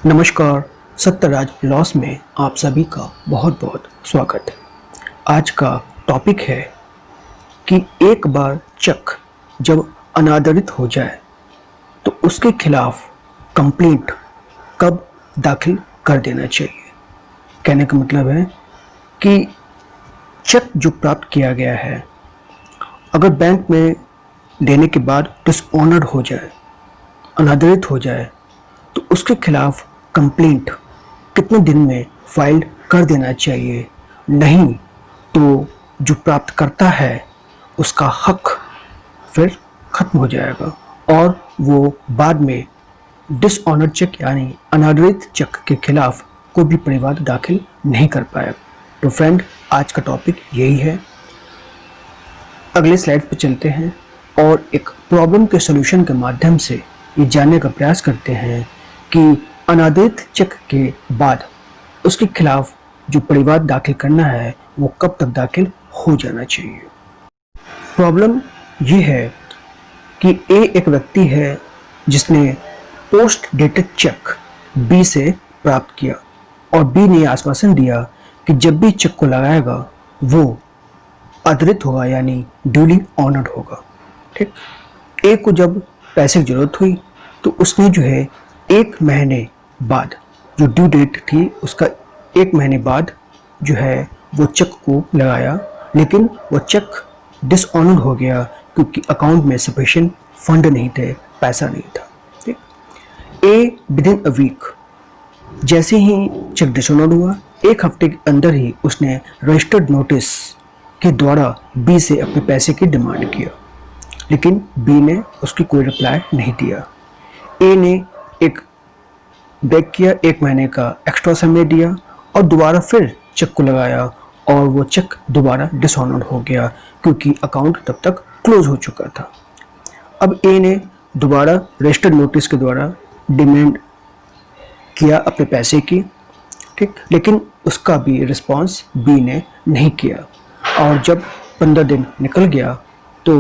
नमस्कार। सत्यराज लॉस में आप सभी का बहुत बहुत स्वागत है। आज का टॉपिक है कि एक बार चेक जब अनादरित हो जाए तो उसके खिलाफ कंप्लेंट कब दाखिल कर देना चाहिए। कहने का मतलब है कि चेक जो प्राप्त किया गया है अगर बैंक में देने के बाद डिसऑनर्ड हो जाए, अनादरित हो जाए, तो उसके खिलाफ कंप्लेंट कितने दिन में फाइल कर देना चाहिए। नहीं तो जो प्राप्त करता है उसका हक फिर खत्म हो जाएगा और वो बाद में डिसऑनर्ड चेक यानी अनादरित चेक के खिलाफ कोई भी प्रतिवाद दाखिल नहीं कर पाएगा। तो फ्रेंड, आज का टॉपिक यही है। अगले स्लाइड पर चलते हैं और एक प्रॉब्लम के सॉल्यूशन के माध्यम से ये जानने का प्रयास करते हैं कि अनादरित चेक के बाद उसके खिलाफ जो प्रतिवाद दाखिल करना है वो कब तक दाखिल हो जाना चाहिए। प्रॉब्लम ये है कि ए एक व्यक्ति है जिसने पोस्ट डेटेड चेक बी से प्राप्त किया और बी ने आश्वासन दिया कि जब भी चेक को लगाएगा वो आदरित होगा यानी ड्यूली ऑनर्ड होगा। ठीक, ए को जब पैसे की जरूरत हुई तो उसने जो है एक महीने बाद, जो ड्यू डेट थी उसका एक महीने बाद जो है वो चेक को लगाया, लेकिन वो चेक डिसऑनर्ड हो गया क्योंकि अकाउंट में सफिशिएंट फंड नहीं थे, पैसा नहीं था। ठीक, ए विद इन अ वीक जैसे ही चेक डिसऑनर्ड हुआ, एक हफ्ते के अंदर ही उसने रजिस्टर्ड नोटिस के द्वारा बी से अपने पैसे की डिमांड किया, लेकिन बी ने उसकी कोई रिप्लाई नहीं दिया। ए ने एक ब्रेक किया, एक महीने का एक्स्ट्रा समय दिया और दोबारा फिर चेक को लगाया और वो चेक दोबारा डिसऑनर्ड हो गया क्योंकि अकाउंट तब तक क्लोज हो चुका था। अब ए ने दोबारा रजिस्टर्ड नोटिस के द्वारा डिमांड किया अपने पैसे की। ठीक, लेकिन उसका भी रिस्पांस बी ने नहीं किया और जब 15 दिन निकल गया तो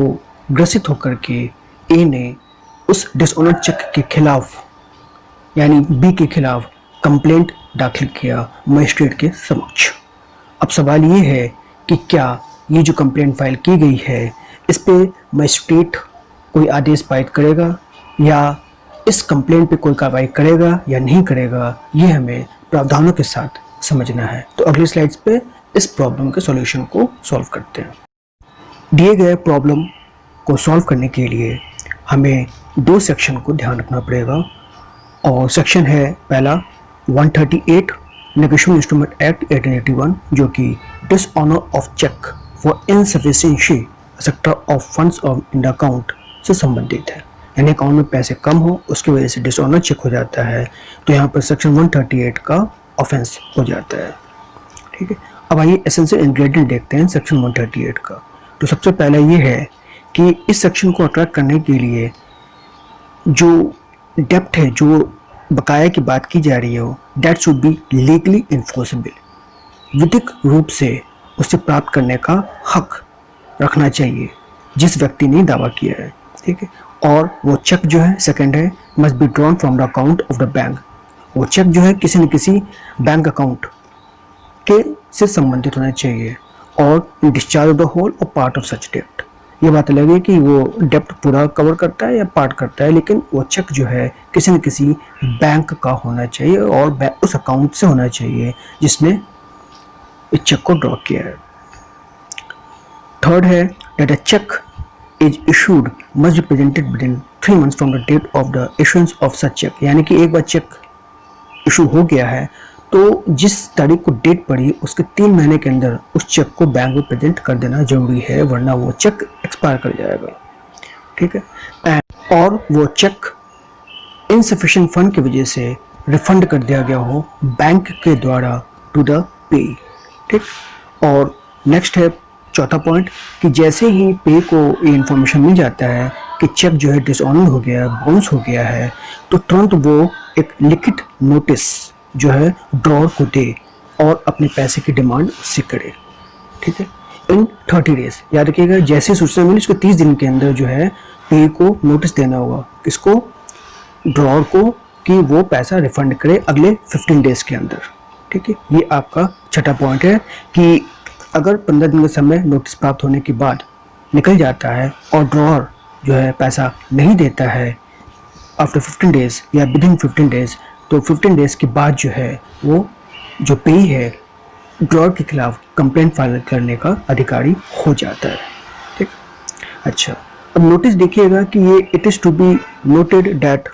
ग्रसित होकर के ए ने उस डिसऑनर्ड चेक के खिलाफ यानी बी के खिलाफ कंप्लेंट दाखिल किया मजिस्ट्रेट के समक्ष। अब सवाल ये है कि क्या ये जो कंप्लेंट फाइल की गई है इस पे मजिस्ट्रेट कोई आदेश पारित करेगा या इस कंप्लेंट पे कोई कार्रवाई करेगा या नहीं करेगा, ये हमें प्रावधानों के साथ समझना है। तो अगली स्लाइड्स पे इस प्रॉब्लम के सॉल्यूशन को सॉल्व करते हैं। दिए गए प्रॉब्लम को सॉल्व करने के लिए हमें दो सेक्शन को ध्यान रखना पड़ेगा और सेक्शन है पहला 138 नेगोशिएबल इंस्ट्रूमेंट एक्ट 1881 जो कि dishonour of cheque for insufficiency sector of funds of in the account से संबंधित है। यानी अकाउंट में पैसे कम हो उसकी वजह से डिसऑनर चेक हो जाता है, तो यहाँ पर सेक्शन 138 का ऑफेंस हो जाता है। ठीक है, अब आइए एसेंशियल इंग्रेडिएंट देखते हैं सेक्शन 138 का। तो सबसे पहला ये है कि इस सेक्शन को अट्रैक्ट करने के लिए जो डेप्ट है, जो बकाया की बात की जा रही है, that should be legally enforceable. विधिक रूप से उसे प्राप्त करने का हक रखना चाहिए जिस व्यक्ति ने दावा किया है। ठीक है, और वो चेक जो है सेकंड है must be drawn from the account of the bank. वो चेक जो है किसी न किसी बैंक अकाउंट के से संबंधित होना चाहिए और डिस्चार्ज ऑफ द होल और पार्ट ऑफ सच डेप्ट। ये बात अलग है कि वो डेप्ट पूरा कवर करता है या पार्ट करता है, लेकिन वो चेक जो है किसी न किसी बैंक का होना चाहिए और उस अकाउंट से होना चाहिए जिसने इस चेक को ड्रॉ किया है। थर्ड है that a cheque is issued must be presented within 3 months from the date of the issuance of such cheque. यानी कि एक बार चेक इशू हो गया है तो जिस तारीख को डेट पड़ी उसके 3 महीने के अंदर उस चेक को बैंक में प्रेजेंट कर देना जरूरी है, वरना वो चेक एक्सपायर कर जाएगा। ठीक है, और वो चेक इनसफिशिएंट फंड की वजह से रिफंड कर दिया गया हो बैंक के द्वारा टू द पे। ठीक, और नेक्स्ट है चौथा पॉइंट कि जैसे ही पे को ये इन्फॉर्मेशन मिल जाता है कि चेक जो है डिसऑनर हो गया, बाउंस हो गया है, तो तुरंत वो एक लिखित नोटिस जो है ड्रॉर को दे और अपने पैसे की डिमांड उससे करे। ठीक है, इन 30 डेज, याद रखिएगा जैसे सूचना मिली उसके 30 दिन के अंदर जो है पे को नोटिस देना होगा, किसको, ड्रॉर को कि वो पैसा रिफंड करे अगले 15 डेज के अंदर। ठीक है, ये आपका छठा पॉइंट है कि अगर 15 दिन का समय नोटिस प्राप्त होने के बाद निकल जाता है और ड्रॉअर जो है पैसा नहीं देता है आफ्टर 15 डेज या विद इन 15 डेज, तो 15 डेज के बाद जो है वो जो पेई है ड्रॉअर के खिलाफ कंप्लेंट फाइल करने का अधिकारी हो जाता है। ठीक, अच्छा, अब नोटिस देखिएगा कि ये it is to be noted that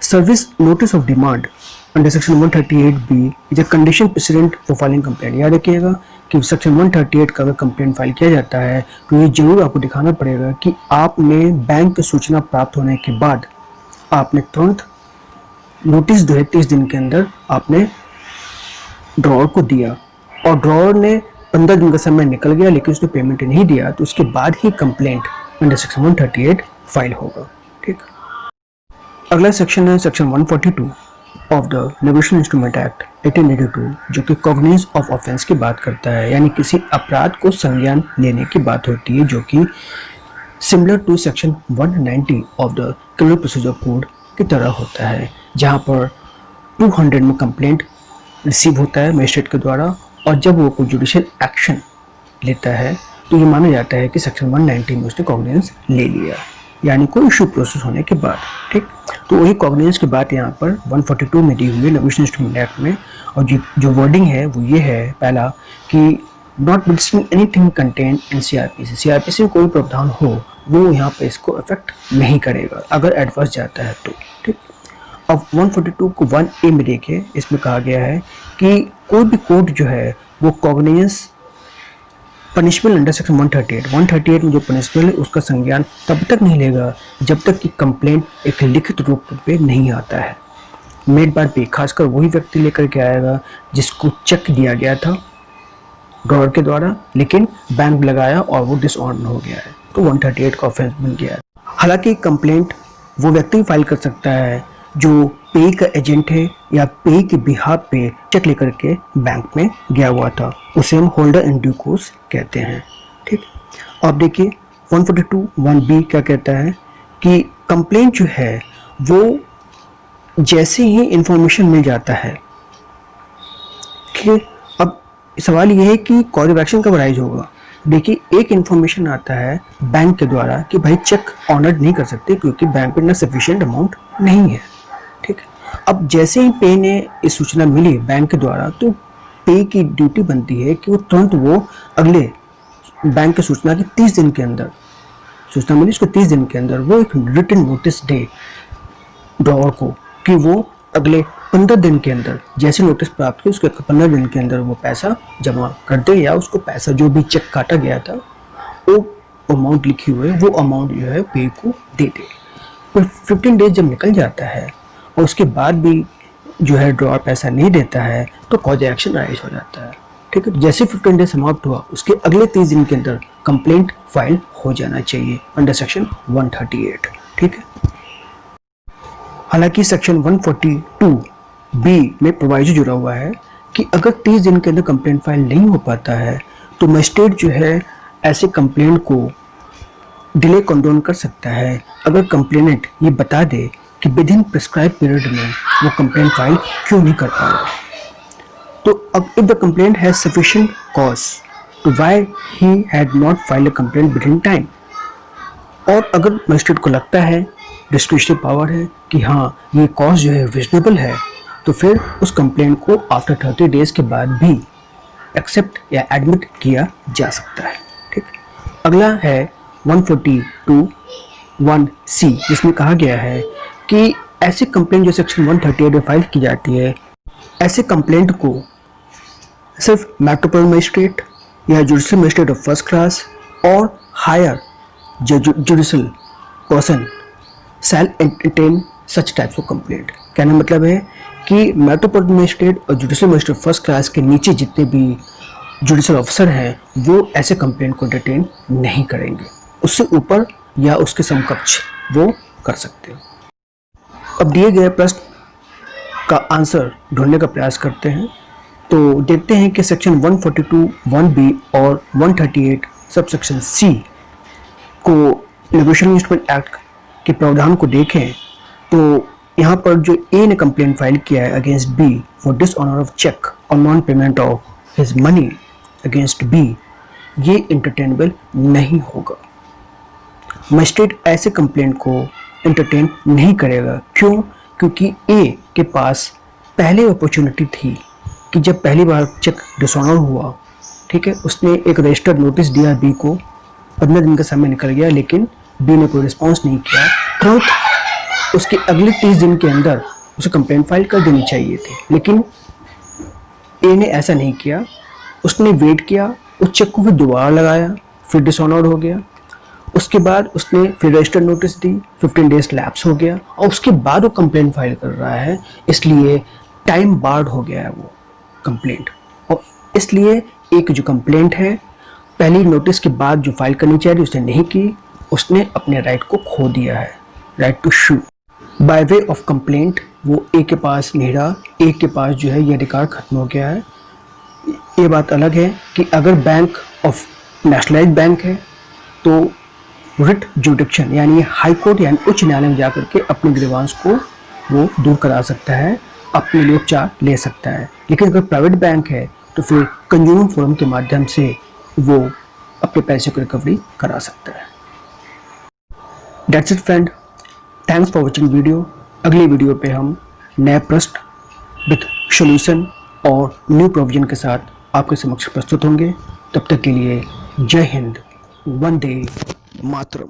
service notice of demand under section 138B is a condition precedent for filing complaint. याद रखिएगा कि सेक्शन 138 का अगर कंप्लेंट फाइल किया जाता है तो ये जरूर आपको दिखाना पड़ेगा कि आपने बैंक की सूचना प्राप्त होने के बाद आपने तुरंत नोटिस जो है 30 दिन के अंदर आपने ड्रॉअर को दिया और ड्रॉअर ने 15 दिन का समय निकल गया लेकिन उसने पेमेंट नहीं दिया, तो उसके बाद ही कंप्लेंट अंडर सेक्शन 138 फाइल होगा। ठीक, अगला सेक्शन है section 142 of the negotiation instrument act 1882, जो कि कॉग्निज ऑफ ऑफेंस की बात करता है, यानी किसी अपराध को संज्ञान लेने की बात होती है, जो कि similar to section 190 of the criminal procedure code की तरह होता है, जहां पर 200 में कंप्लेंट रिसीव होता है मजिस्ट्रेट के द्वारा और जब वो कोई जुडिशियल एक्शन लेता है तो ये माना जाता है कि सेक्शन 190 में उसने कॉग्निजेंस ले लिया, यानी कोई इशू प्रोसेस होने के बाद। ठीक, तो वही कॉग्निजेंस की बात यहाँ पर 142 में दी हुई है नेगोशिएशन इंस्ट्रूमेंट एक्ट में, और जो वर्डिंग है वो ये है पहला कि notwithstanding anything contained in CrPC, CrPC में कोई प्रावधान हो वो यहाँ पे इसको अफेक्ट नहीं करेगा अगर एडवर्स जाता है तो। ठीक, अब 142 को 1A में देखिए, इसमें कहा गया है कि कोई भी कोर्ट जो है वो कॉग्निजेंस पनिशमेंट अंडर सेक्शन 138 में जो पनिशमेंट है उसका संज्ञान तब तक नहीं लेगा जब तक कि कंप्लेंट एक लिखित रूप पे नहीं आता है मेड बाय पे, खासकर वही व्यक्ति लेकर के आएगा जिसको चेक दिया गया था ड्रॉअर के द्वारा लेकिन बैंक लगाया और वो डिसऑनर हो गया है, तो 138 का ऑफेंस बन गया है। हालांकि कंप्लेंट वो व्यक्ति फाइल कर सकता है जो पे का एजेंट है या पे के बिहाफ पे चेक लेकर के बैंक में गया हुआ था, उसे हम होल्डर इन ड्यू कोर्स कहते हैं। ठीक, अब देखिए 142(1)B क्या कहता है कि कंप्लेंट जो है वो जैसे ही इंफॉर्मेशन मिल जाता है, ठीक, अब सवाल ये है कि कॉज ऑफ एक्शन कब राइज होगा। देखिए, एक इंफॉर्मेशन आता है बैंक के द्वारा कि भाई चेक ऑनर नहीं कर सकते क्योंकि बैंक पे ना सफिशिएंट अमाउंट नहीं है। ठीक, अब जैसे ही पे ने इस सूचना मिली बैंक के द्वारा तो पे की ड्यूटी बनती है कि वो तुरंत वो अगले बैंक की सूचना की 30 दिन के अंदर सूचना मिली, उसको 30 दिन के अंदर वो एक रिटन नोटिस दे ड्रॉअर को कि वो अगले 15 दिन के अंदर जैसे नोटिस प्राप्त की उसके 15 दिन के अंदर वो पैसा जमा कर दे या उसको पैसा जो भी चेक काटा गया था वो अमाउंट लिखी हुई है वो अमाउंट जो है पे को दे दे। तो 15 डेज जब निकल जाता है और उसके बाद भी जो है ड्रॉअर पैसा नहीं देता है तो कॉज एक्शन राइज हो जाता है। ठीक है, जैसे 15 डेज समाप्त हुआ उसके अगले 30 दिन के अंदर कंप्लेंट फाइल हो जाना चाहिए अंडर सेक्शन 138। ठीक है, हालांकि सेक्शन 142B में प्रोवाइजो जुड़ा हुआ है कि अगर 30 दिन के अंदर कंप्लेंट फाइल नहीं हो पाता है तो मजिस्ट्रेट जो है ऐसे कंप्लेंट को डिले कंडोन कर सकता है अगर कंप्लेनेंट ये बता दे कि विद इन प्रिस्क्राइब पीरियड में वो कंप्लेंट फाइल क्यों नहीं कर पा रहा। तो अब if the complaint has sufficient cause तो why he had not filed a complaint within time, और अगर मजिस्ट्रेट को लगता है डिस्क्रिशनरी पावर है कि हाँ ये कॉज जो है रीजनेबल है तो फिर उस कंप्लेंट को आफ्टर 30 डेज के बाद भी एक्सेप्ट या एडमिट किया जा सकता है। ठीक, अगला है 142(1)C जिसमें कहा गया है कि ऐसे कंप्लेंट जो सेक्शन 138 में फाइल की जाती है ऐसे कंप्लेंट को सिर्फ मेट्रोपोलिटन मजिस्ट्रेट या judicial magistrate of first class और higher judicial person shall entertain such types of complaint. कहने का मतलब है कि मेट्रोपोलिटन मजिस्ट्रेट और जुडिशियल मजिस्ट्रेट फर्स्ट क्लास के नीचे जितने भी जुडिशियल ऑफिसर हैं वो ऐसे कंप्लेंट को एंटरटेन नहीं करेंगे, उससे ऊपर या उसके समकक्ष वो कर सकते हैं। अब दिए गए प्रश्न का आंसर ढूंढने का प्रयास करते हैं, तो देखते हैं कि सेक्शन 142(1)B और 138 सबसेक्शन C को नेगोशिएशन इंस्ट्रूमेंट एक्ट के प्रावधान को देखें तो यहाँ पर जो ए ने कंप्लेंट फाइल किया है against B for dishonour of cheque और non payment of his money against B, ये इंटरटेनेबल नहीं होगा। मजिस्ट्रेट ऐसे कंप्लेंट को इंटरटेन नहीं करेगा। क्यों? क्योंकि ए के पास पहले अपॉर्चुनिटी थी कि जब पहली बार चेक डिसऑनर हुआ, ठीक है, उसने एक रजिस्टर्ड नोटिस दिया बी को, 15 दिन का समय निकल गया लेकिन बी ने कोई रिस्पॉन्स नहीं किया। तुरंत उसके अगले 30 दिन के अंदर उसे कंप्लेंट फाइल कर देनी चाहिए थी, लेकिन ए ने ऐसा नहीं किया। उसने वेट किया, उस चेक को फिर दोबारा लगाया, फिर डिसऑनर हो गया। उसके बाद उसने फिर रजिस्टर्ड नोटिस दी, 15 डेज लैप्स हो गया और उसके बाद वो कंप्लेंट फाइल कर रहा है, इसलिए टाइम बार्ड हो गया है वो कंप्लेंट। और इसलिए एक जो कंप्लेंट है पहली नोटिस के बाद जो फाइल करनी चाहिए उसने नहीं की, उसने अपने राइट को खो दिया है, right to sue. By way of complaint वो ए के पास नहीं रहा, ए के पास जो है ये अधिकार खत्म हो गया है। ये बात अलग है कि अगर बैंक ऑफ नेशनलाइज्ड बैंक है तो रिट जुडिक्शन यानी हाई कोर्ट यानी उच्च न्यायालय में जाकर के अपने ग्रीवांस को वो दूर करा सकता है, अपने लिए उपचार ले सकता है। लेकिन अगर प्राइवेट बैंक है तो फिर कंज्यूमर फोरम के माध्यम से वो अपने पैसे की रिकवरी करा सकता है। That's it friend, thanks for watching video. अगली वीडियो पे हम नए प्रश्न विथ सॉल्यूशन और न्यू प्रोविजन के साथ आपके समक्ष प्रस्तुत होंगे। तब तक के लिए जय हिंद, वंदे मातरम।